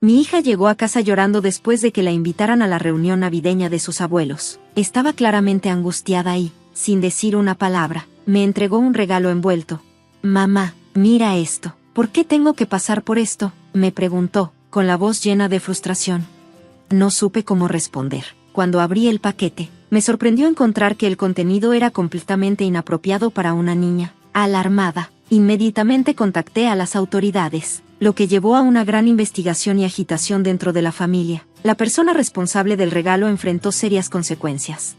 Mi hija llegó a casa llorando después de que la invitaran a la reunión navideña de sus abuelos. Estaba claramente angustiada y, sin decir una palabra, me entregó un regalo envuelto. «Mamá, mira esto. ¿Por qué tengo que pasar por esto?», me preguntó, con la voz llena de frustración. No supe cómo responder. Cuando abrí el paquete, me sorprendió encontrar que el contenido era completamente inapropiado para una niña. Alarmada, inmediatamente contacté a las autoridades, lo que llevó a una gran investigación y agitación dentro de la familia. La persona responsable del regalo enfrentó serias consecuencias.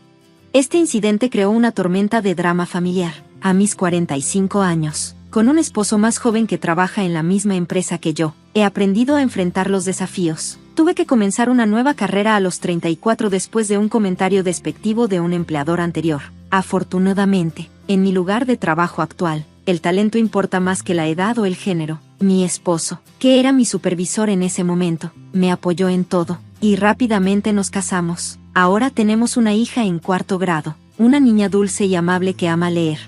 Este incidente creó una tormenta de drama familiar. A mis 45 años, con un esposo más joven que trabaja en la misma empresa que yo, he aprendido a enfrentar los desafíos. Tuve que comenzar una nueva carrera a los 34 después de un comentario despectivo de un empleador anterior. Afortunadamente, en mi lugar de trabajo actual, el talento importa más que la edad o el género. Mi esposo, que era mi supervisor en ese momento, me apoyó en todo, y rápidamente nos casamos. Ahora tenemos una hija en 4º grado, una niña dulce y amable que ama leer.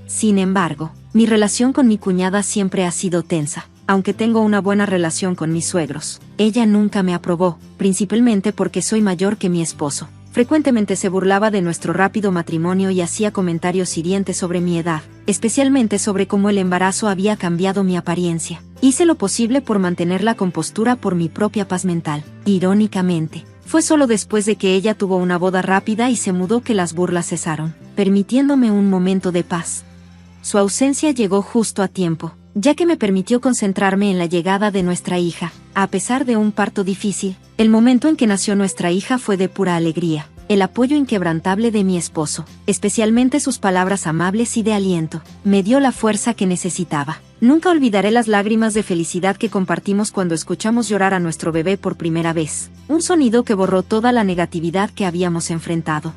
Sin embargo, mi relación con mi cuñada siempre ha sido tensa. Aunque tengo una buena relación con mis suegros, ella nunca me aprobó, principalmente porque soy mayor que mi esposo. Frecuentemente se burlaba de nuestro rápido matrimonio y hacía comentarios hirientes sobre mi edad, especialmente sobre cómo el embarazo había cambiado mi apariencia. Hice lo posible por mantener la compostura por mi propia paz mental. Irónicamente, fue solo después de que ella tuvo una boda rápida y se mudó que las burlas cesaron, permitiéndome un momento de paz. Su ausencia llegó justo a tiempo, ya que me permitió concentrarme en la llegada de nuestra hija. A pesar de un parto difícil, el momento en que nació nuestra hija fue de pura alegría. El apoyo inquebrantable de mi esposo, especialmente sus palabras amables y de aliento, me dio la fuerza que necesitaba. Nunca olvidaré las lágrimas de felicidad que compartimos cuando escuchamos llorar a nuestro bebé por primera vez, un sonido que borró toda la negatividad que habíamos enfrentado.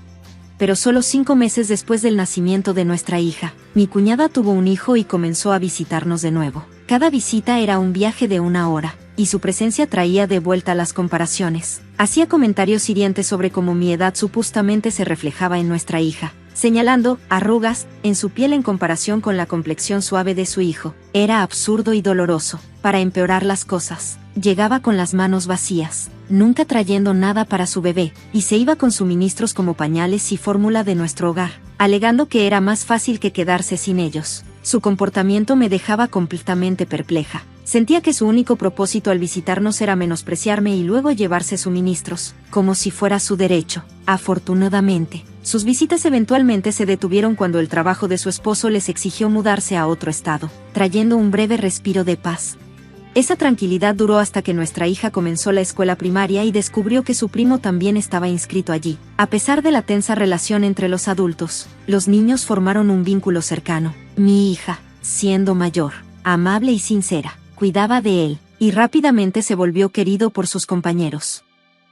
Pero solo 5 meses después del nacimiento de nuestra hija, mi cuñada tuvo un hijo y comenzó a visitarnos de nuevo. Cada visita era un viaje de 1 hora, y su presencia traía de vuelta las comparaciones. Hacía comentarios hirientes sobre cómo mi edad supuestamente se reflejaba en nuestra hija, señalando arrugas en su piel en comparación con la complexión suave de su hijo. Era absurdo y doloroso. Para empeorar las cosas, llegaba con las manos vacías, nunca trayendo nada para su bebé, y se iba con suministros como pañales y fórmula de nuestro hogar, alegando que era más fácil que quedarse sin ellos. Su comportamiento me dejaba completamente perpleja. Sentía que su único propósito al visitarnos era menospreciarme y luego llevarse suministros, como si fuera su derecho. Afortunadamente, sus visitas eventualmente se detuvieron cuando el trabajo de su esposo les exigió mudarse a otro estado, trayendo un breve respiro de paz. Esa tranquilidad duró hasta que nuestra hija comenzó la escuela primaria y descubrió que su primo también estaba inscrito allí. A pesar de la tensa relación entre los adultos, los niños formaron un vínculo cercano. Mi hija, siendo mayor, amable y sincera, cuidaba de él, y rápidamente se volvió querido por sus compañeros.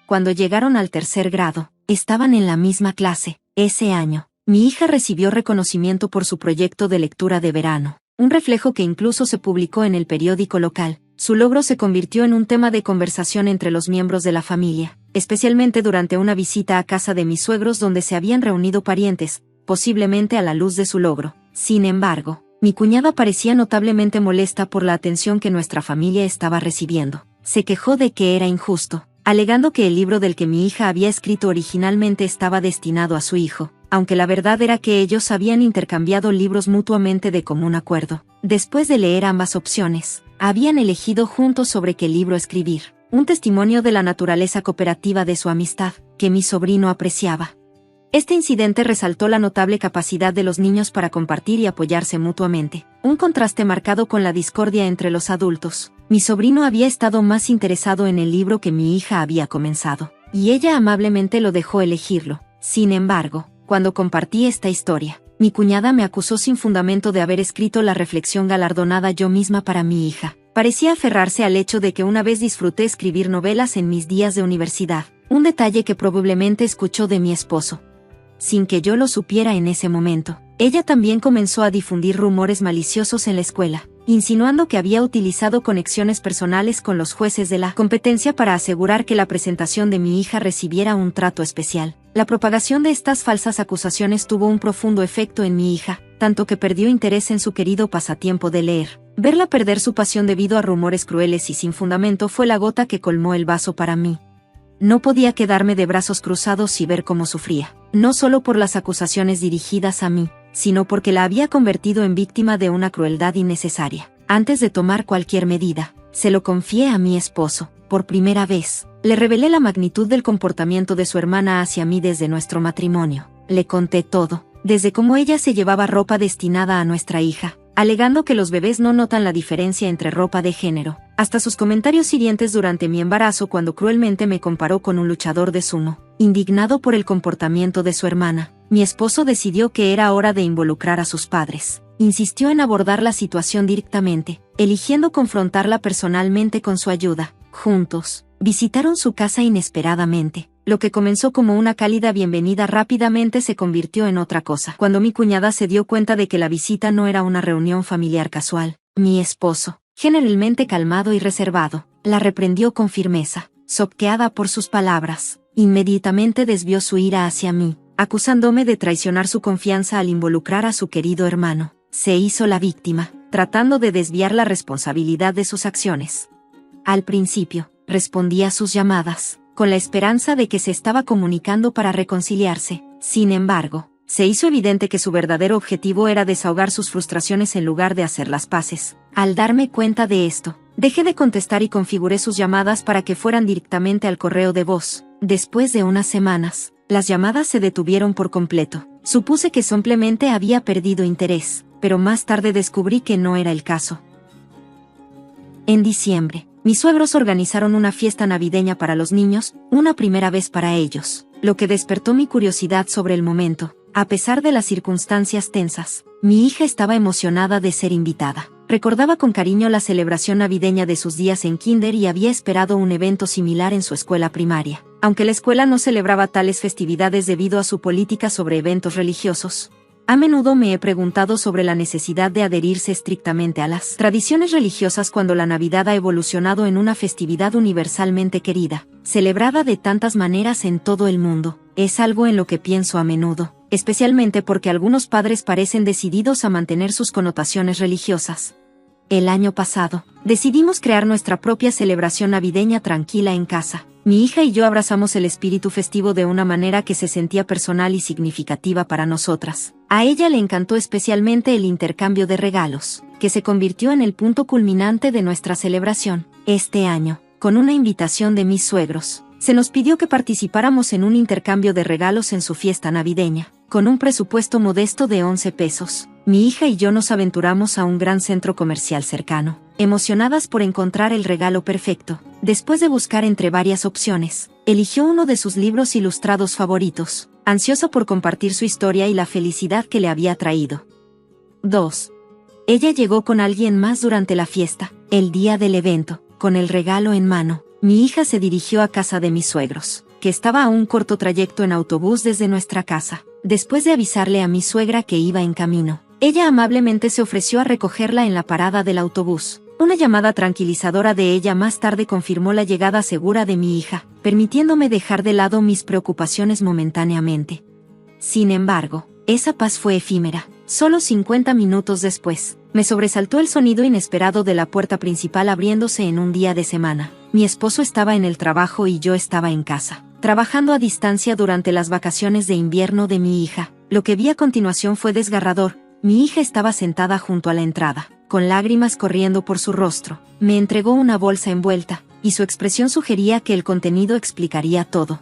Cuando llegaron al 3º grado, estaban en la misma clase. Ese año, mi hija recibió reconocimiento por su proyecto de lectura de verano, un reflejo que incluso se publicó en el periódico local. Su logro se convirtió en un tema de conversación entre los miembros de la familia, especialmente durante una visita a casa de mis suegros donde se habían reunido parientes, posiblemente a la luz de su logro. Sin embargo, mi cuñada parecía notablemente molesta por la atención que nuestra familia estaba recibiendo. Se quejó de que era injusto, alegando que el libro del que mi hija había escrito originalmente estaba destinado a su hijo, aunque la verdad era que ellos habían intercambiado libros mutuamente de común acuerdo. Después de leer ambas opciones, habían elegido juntos sobre qué libro escribir, un testimonio de la naturaleza cooperativa de su amistad, que mi sobrino apreciaba. Este incidente resaltó la notable capacidad de los niños para compartir y apoyarse mutuamente, un contraste marcado con la discordia entre los adultos. Mi sobrino había estado más interesado en el libro que mi hija había comenzado, y ella amablemente lo dejó elegirlo. Sin embargo, cuando compartí esta historia, mi cuñada me acusó sin fundamento de haber escrito la reflexión galardonada yo misma para mi hija. Parecía aferrarse al hecho de que una vez disfruté escribir novelas en mis días de universidad, un detalle que probablemente escuchó de mi esposo. Sin que yo lo supiera en ese momento, ella también comenzó a difundir rumores maliciosos en la escuela, insinuando que había utilizado conexiones personales con los jueces de la competencia para asegurar que la presentación de mi hija recibiera un trato especial. La propagación de estas falsas acusaciones tuvo un profundo efecto en mi hija, tanto que perdió interés en su querido pasatiempo de leer. Verla perder su pasión debido a rumores crueles y sin fundamento fue la gota que colmó el vaso para mí. No podía quedarme de brazos cruzados y ver cómo sufría, no solo por las acusaciones dirigidas a mí, sino porque la había convertido en víctima de una crueldad innecesaria. Antes de tomar cualquier medida, se lo confié a mi esposo. Por primera vez, le revelé la magnitud del comportamiento de su hermana hacia mí desde nuestro matrimonio. Le conté todo, desde cómo ella se llevaba ropa destinada a nuestra hija, alegando que los bebés no notan la diferencia entre ropa de género, hasta sus comentarios hirientes durante mi embarazo cuando cruelmente me comparó con un luchador de sumo. Indignado por el comportamiento de su hermana, mi esposo decidió que era hora de involucrar a sus padres. Insistió en abordar la situación directamente, eligiendo confrontarla personalmente con su ayuda. Juntos, visitaron su casa inesperadamente. Lo que comenzó como una cálida bienvenida rápidamente se convirtió en otra cosa. Cuando mi cuñada se dio cuenta de que la visita no era una reunión familiar casual, mi esposo, generalmente calmado y reservado, la reprendió con firmeza. Sobqueada por sus palabras, inmediatamente desvió su ira hacia mí, acusándome de traicionar su confianza al involucrar a su querido hermano. Se hizo la víctima, tratando de desviar la responsabilidad de sus acciones. Al principio, respondía a sus llamadas, con la esperanza de que se estaba comunicando para reconciliarse. Sin embargo, se hizo evidente que su verdadero objetivo era desahogar sus frustraciones en lugar de hacer las paces. Al darme cuenta de esto, dejé de contestar y configuré sus llamadas para que fueran directamente al correo de voz. Después de unas semanas, las llamadas se detuvieron por completo. Supuse que simplemente había perdido interés, pero más tarde descubrí que no era el caso. En diciembre, mis suegros organizaron una fiesta navideña para los niños, una primera vez para ellos, lo que despertó mi curiosidad sobre el momento. A pesar de las circunstancias tensas, mi hija estaba emocionada de ser invitada. Recordaba con cariño la celebración navideña de sus días en kinder y había esperado un evento similar en su escuela primaria. Aunque la escuela no celebraba tales festividades debido a su política sobre eventos religiosos, a menudo me he preguntado sobre la necesidad de adherirse estrictamente a las tradiciones religiosas cuando la Navidad ha evolucionado en una festividad universalmente querida, celebrada de tantas maneras en todo el mundo. Es algo en lo que pienso a menudo, especialmente porque algunos padres parecen decididos a mantener sus connotaciones religiosas. El año pasado, decidimos crear nuestra propia celebración navideña tranquila en casa. Mi hija y yo abrazamos el espíritu festivo de una manera que se sentía personal y significativa para nosotras. A ella le encantó especialmente el intercambio de regalos, que se convirtió en el punto culminante de nuestra celebración. Este año, con una invitación de mis suegros, se nos pidió que participáramos en un intercambio de regalos en su fiesta navideña. Con un presupuesto modesto de 11 pesos, mi hija y yo nos aventuramos a un gran centro comercial cercano, emocionadas por encontrar el regalo perfecto. Después de buscar entre varias opciones, eligió uno de sus libros ilustrados favoritos, ansiosa por compartir su historia y la felicidad que le había traído. 2. Ella llegó con alguien más durante la fiesta. El día del evento, con el regalo en mano, mi hija se dirigió a casa de mis suegros, que estaba a un corto trayecto en autobús desde nuestra casa. Después de avisarle a mi suegra que iba en camino, ella amablemente se ofreció a recogerla en la parada del autobús. Una llamada tranquilizadora de ella más tarde confirmó la llegada segura de mi hija, permitiéndome dejar de lado mis preocupaciones momentáneamente. Sin embargo, esa paz fue efímera. Solo 50 minutos después, me sobresaltó el sonido inesperado de la puerta principal abriéndose en un día de semana. Mi esposo estaba en el trabajo y yo estaba en casa, trabajando a distancia durante las vacaciones de invierno de mi hija. Lo que vi a continuación fue desgarrador. Mi hija estaba sentada junto a la entrada, con lágrimas corriendo por su rostro. Me entregó una bolsa envuelta, y su expresión sugería que el contenido explicaría todo.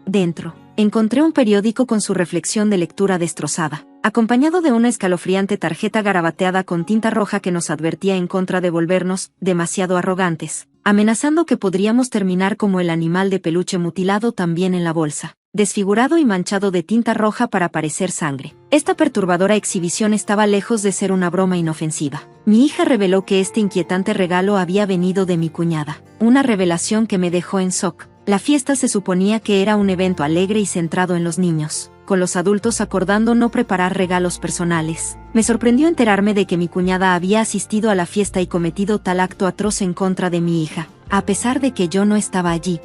Dentro, encontré un periódico con su reflexión de lectura destrozada, acompañado de una escalofriante tarjeta garabateada con tinta roja que nos advertía en contra de volvernos demasiado arrogantes, amenazando que podríamos terminar como el animal de peluche mutilado también en la bolsa, desfigurado y manchado de tinta roja para parecer sangre. Esta perturbadora exhibición estaba lejos de ser una broma inofensiva. Mi hija reveló que este inquietante regalo había venido de mi cuñada, una revelación que me dejó en shock. La fiesta se suponía que era un evento alegre y centrado en los niños, con los adultos acordando no preparar regalos personales. Me sorprendió enterarme de que mi cuñada había asistido a la fiesta y cometido tal acto atroz en contra de mi hija, a pesar de que yo no estaba allí.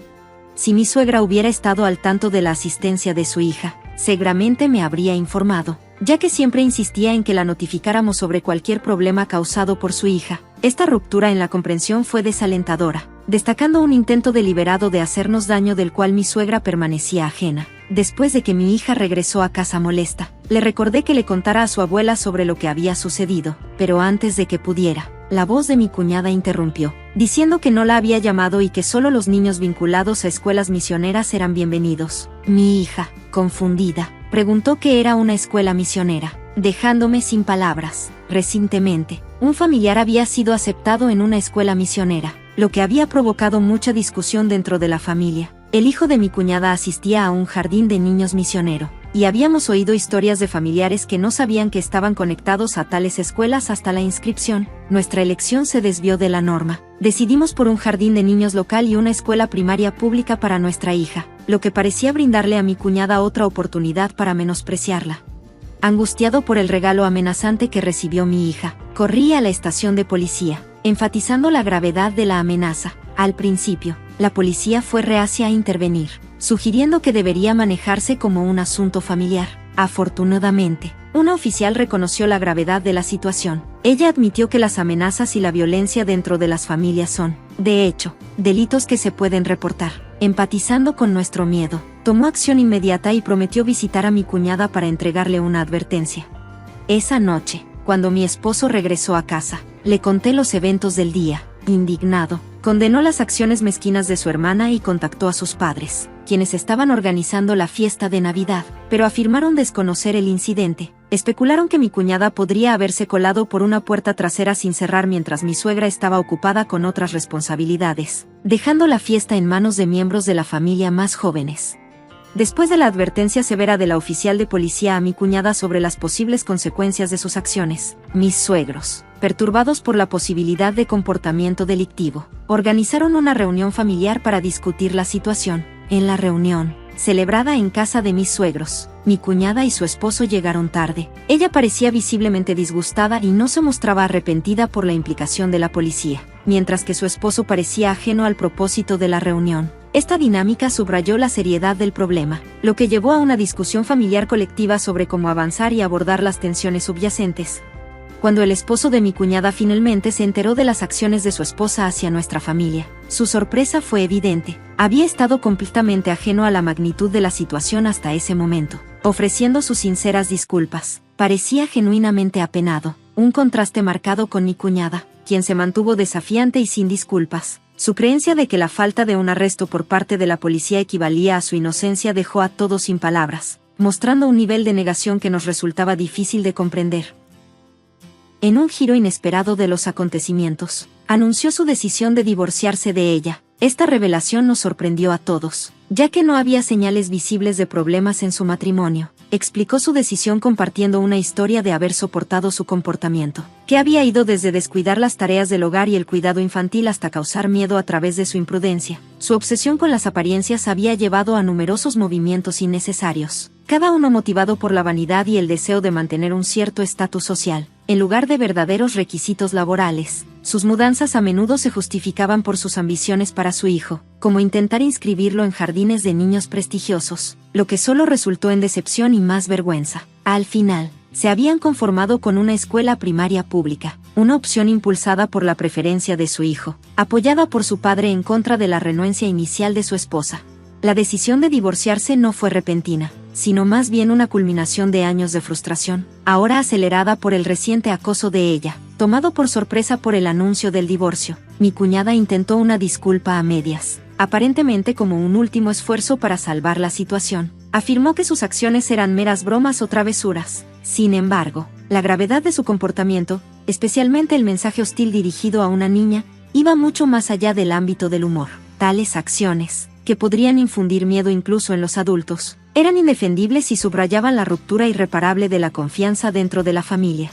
Si mi suegra hubiera estado al tanto de la asistencia de su hija, seguramente me habría informado, ya que siempre insistía en que la notificáramos sobre cualquier problema causado por su hija. Esta ruptura en la comprensión fue desalentadora, destacando un intento deliberado de hacernos daño del cual mi suegra permanecía ajena. Después de que mi hija regresó a casa molesta, le recordé que le contara a su abuela sobre lo que había sucedido, pero antes de que pudiera, la voz de mi cuñada interrumpió, diciendo que no la había llamado y que solo los niños vinculados a escuelas misioneras eran bienvenidos. Mi hija, confundida, preguntó qué era una escuela misionera, dejándome sin palabras. Recientemente, un familiar había sido aceptado en una escuela misionera, lo que había provocado mucha discusión dentro de la familia. El hijo de mi cuñada asistía a un jardín de niños misionero, y habíamos oído historias de familiares que no sabían que estaban conectados a tales escuelas hasta la inscripción. Nuestra elección se desvió de la norma. Decidimos por un jardín de niños local y una escuela primaria pública para nuestra hija, lo que parecía brindarle a mi cuñada otra oportunidad para menospreciarla. Angustiado por el regalo amenazante que recibió mi hija, corrí a la estación de policía, enfatizando la gravedad de la amenaza. Al principio, la policía fue reacia a intervenir, sugiriendo que debería manejarse como un asunto familiar. Afortunadamente, una oficial reconoció la gravedad de la situación. Ella admitió que las amenazas y la violencia dentro de las familias son, de hecho, delitos que se pueden reportar. Empatizando con nuestro miedo, tomó acción inmediata y prometió visitar a mi cuñada para entregarle una advertencia. Esa noche, cuando mi esposo regresó a casa, le conté los eventos del día. Indignado, condenó las acciones mezquinas de su hermana y contactó a sus padres, quienes estaban organizando la fiesta de Navidad, pero afirmaron desconocer el incidente. Especularon que mi cuñada podría haberse colado por una puerta trasera sin cerrar mientras mi suegra estaba ocupada con otras responsabilidades, dejando la fiesta en manos de miembros de la familia más jóvenes. Después de la advertencia severa de la oficial de policía a mi cuñada sobre las posibles consecuencias de sus acciones, mis suegros, perturbados por la posibilidad de comportamiento delictivo, organizaron una reunión familiar para discutir la situación. En la reunión, celebrada en casa de mis suegros, mi cuñada y su esposo llegaron tarde. Ella parecía visiblemente disgustada y no se mostraba arrepentida por la implicación de la policía, mientras que su esposo parecía ajeno al propósito de la reunión. Esta dinámica subrayó la seriedad del problema, lo que llevó a una discusión familiar colectiva sobre cómo avanzar y abordar las tensiones subyacentes. Cuando el esposo de mi cuñada finalmente se enteró de las acciones de su esposa hacia nuestra familia, su sorpresa fue evidente. Había estado completamente ajeno a la magnitud de la situación hasta ese momento, ofreciendo sus sinceras disculpas. Parecía genuinamente apenado, un contraste marcado con mi cuñada, quien se mantuvo desafiante y sin disculpas. Su creencia de que la falta de un arresto por parte de la policía equivalía a su inocencia dejó a todos sin palabras, mostrando un nivel de negación que nos resultaba difícil de comprender. En un giro inesperado de los acontecimientos, anunció su decisión de divorciarse de ella. Esta revelación nos sorprendió a todos, ya que no había señales visibles de problemas en su matrimonio. Explicó su decisión compartiendo una historia de haber soportado su comportamiento, que había ido desde descuidar las tareas del hogar y el cuidado infantil hasta causar miedo a través de su imprudencia. Su obsesión con las apariencias había llevado a numerosos movimientos innecesarios, cada uno motivado por la vanidad y el deseo de mantener un cierto estatus social, en lugar de verdaderos requisitos laborales. Sus mudanzas a menudo se justificaban por sus ambiciones para su hijo, como intentar inscribirlo en jardines de niños prestigiosos, lo que solo resultó en decepción y más vergüenza. Al final, se habían conformado con una escuela primaria pública, una opción impulsada por la preferencia de su hijo, apoyada por su padre en contra de la renuencia inicial de su esposa. La decisión de divorciarse no fue repentina, sino más bien una culminación de años de frustración, ahora acelerada por el reciente acoso de ella. Tomado por sorpresa por el anuncio del divorcio, mi cuñada intentó una disculpa a medias, aparentemente como un último esfuerzo para salvar la situación. Afirmó que sus acciones eran meras bromas o travesuras. Sin embargo, la gravedad de su comportamiento, especialmente el mensaje hostil dirigido a una niña, iba mucho más allá del ámbito del humor. Tales acciones, que podrían infundir miedo incluso en los adultos, eran indefendibles y subrayaban la ruptura irreparable de la confianza dentro de la familia.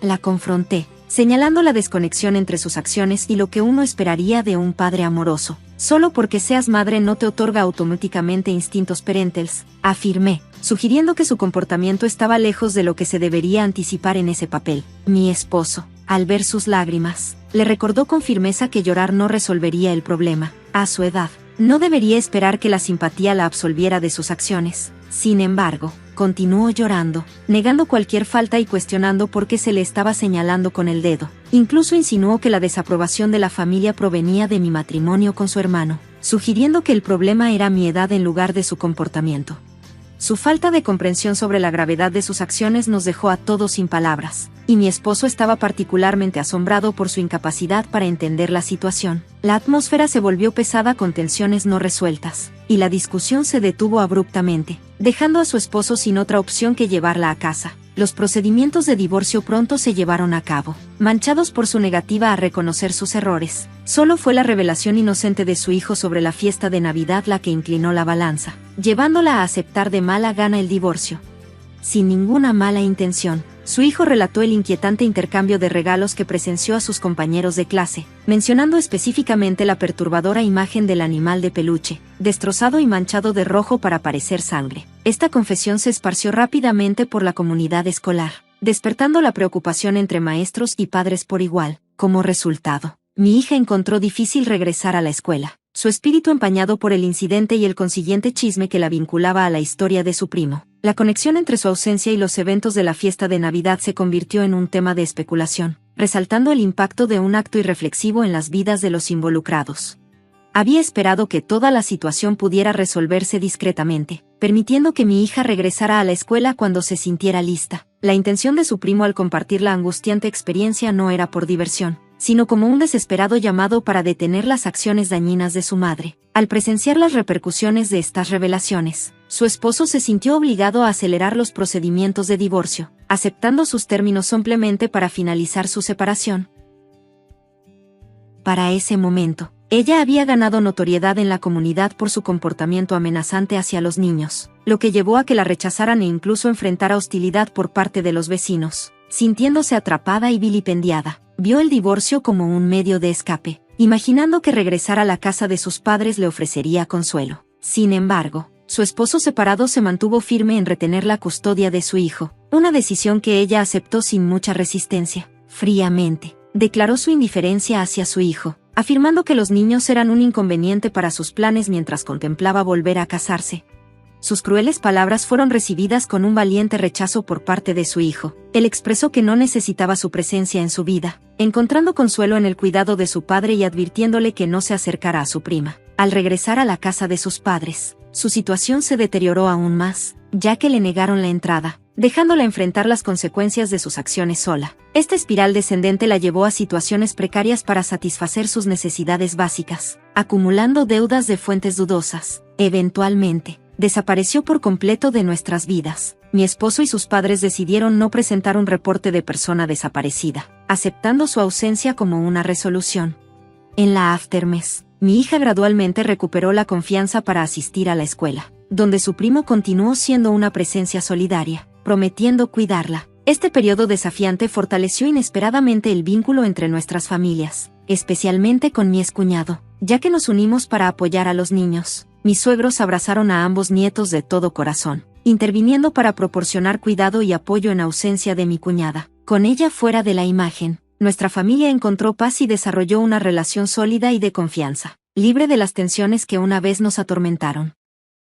La confronté, señalando la desconexión entre sus acciones y lo que uno esperaría de un padre amoroso. Solo porque seas madre no te otorga automáticamente instintos parentales, afirmé, sugiriendo que su comportamiento estaba lejos de lo que se debería anticipar en ese papel. Mi esposo, al ver sus lágrimas, le recordó con firmeza que llorar no resolvería el problema. A su edad, No debería esperar que la simpatía la absolviera de sus acciones. Sin embargo, continuó llorando, negando cualquier falta y cuestionando por qué se le estaba señalando con el dedo. Incluso insinuó que la desaprobación de la familia provenía de mi matrimonio con su hermano, sugiriendo que el problema era mi edad en lugar de su comportamiento. Su falta de comprensión sobre la gravedad de sus acciones nos dejó a todos sin palabras, y mi esposo estaba particularmente asombrado por su incapacidad para entender la situación. La atmósfera se volvió pesada con tensiones no resueltas, y la discusión se detuvo abruptamente, dejando a su esposo sin otra opción que llevarla a casa. Los procedimientos de divorcio pronto se llevaron a cabo, manchados por su negativa a reconocer sus errores. Solo fue la revelación inocente de su hijo sobre la fiesta de Navidad la que inclinó la balanza, llevándola a aceptar de mala gana el divorcio. Sin ninguna mala intención, su hijo relató el inquietante intercambio de regalos que presenció a sus compañeros de clase, mencionando específicamente la perturbadora imagen del animal de peluche, destrozado y manchado de rojo para parecer sangre. Esta confesión se esparció rápidamente por la comunidad escolar, despertando la preocupación entre maestros y padres por igual. Como resultado, mi hija encontró difícil regresar a la escuela, su espíritu empañado por el incidente y el consiguiente chisme que la vinculaba a la historia de su primo. La conexión entre su ausencia y los eventos de la fiesta de Navidad se convirtió en un tema de especulación, resaltando el impacto de un acto irreflexivo en las vidas de los involucrados. Había esperado que toda la situación pudiera resolverse discretamente, permitiendo que mi hija regresara a la escuela cuando se sintiera lista. La intención de su primo al compartir la angustiante experiencia no era por diversión, sino como un desesperado llamado para detener las acciones dañinas de su madre. Al presenciar las repercusiones de estas revelaciones, su esposo se sintió obligado a acelerar los procedimientos de divorcio, aceptando sus términos simplemente para finalizar su separación. Para ese momento, ella había ganado notoriedad en la comunidad por su comportamiento amenazante hacia los niños, lo que llevó a que la rechazaran e incluso enfrentara hostilidad por parte de los vecinos. Sintiéndose atrapada y vilipendiada, vio el divorcio como un medio de escape, imaginando que regresar a la casa de sus padres le ofrecería consuelo. Sin embargo, su esposo separado se mantuvo firme en retener la custodia de su hijo, una decisión que ella aceptó sin mucha resistencia. Fríamente, declaró su indiferencia hacia su hijo, afirmando que los niños eran un inconveniente para sus planes mientras contemplaba volver a casarse. Sus crueles palabras fueron recibidas con un valiente rechazo por parte de su hijo. Él expresó que no necesitaba su presencia en su vida, encontrando consuelo en el cuidado de su padre y advirtiéndole que no se acercara a su prima. Al regresar a la casa de sus padres, su situación se deterioró aún más, ya que le negaron la entrada, dejándola enfrentar las consecuencias de sus acciones sola. Esta espiral descendente la llevó a situaciones precarias para satisfacer sus necesidades básicas, acumulando deudas de fuentes dudosas. Eventualmente, desapareció por completo de nuestras vidas. Mi esposo y sus padres decidieron no presentar un reporte de persona desaparecida, aceptando su ausencia como una resolución. En la aftermath, mi hija gradualmente recuperó la confianza para asistir a la escuela, donde su primo continuó siendo una presencia solidaria, prometiendo cuidarla. Este periodo desafiante fortaleció inesperadamente el vínculo entre nuestras familias, especialmente con mi excuñado, ya que nos unimos para apoyar a los niños. Mis suegros abrazaron a ambos nietos de todo corazón, interviniendo para proporcionar cuidado y apoyo en ausencia de mi cuñada. Con ella fuera de la imagen, nuestra familia encontró paz y desarrolló una relación sólida y de confianza, libre de las tensiones que una vez nos atormentaron.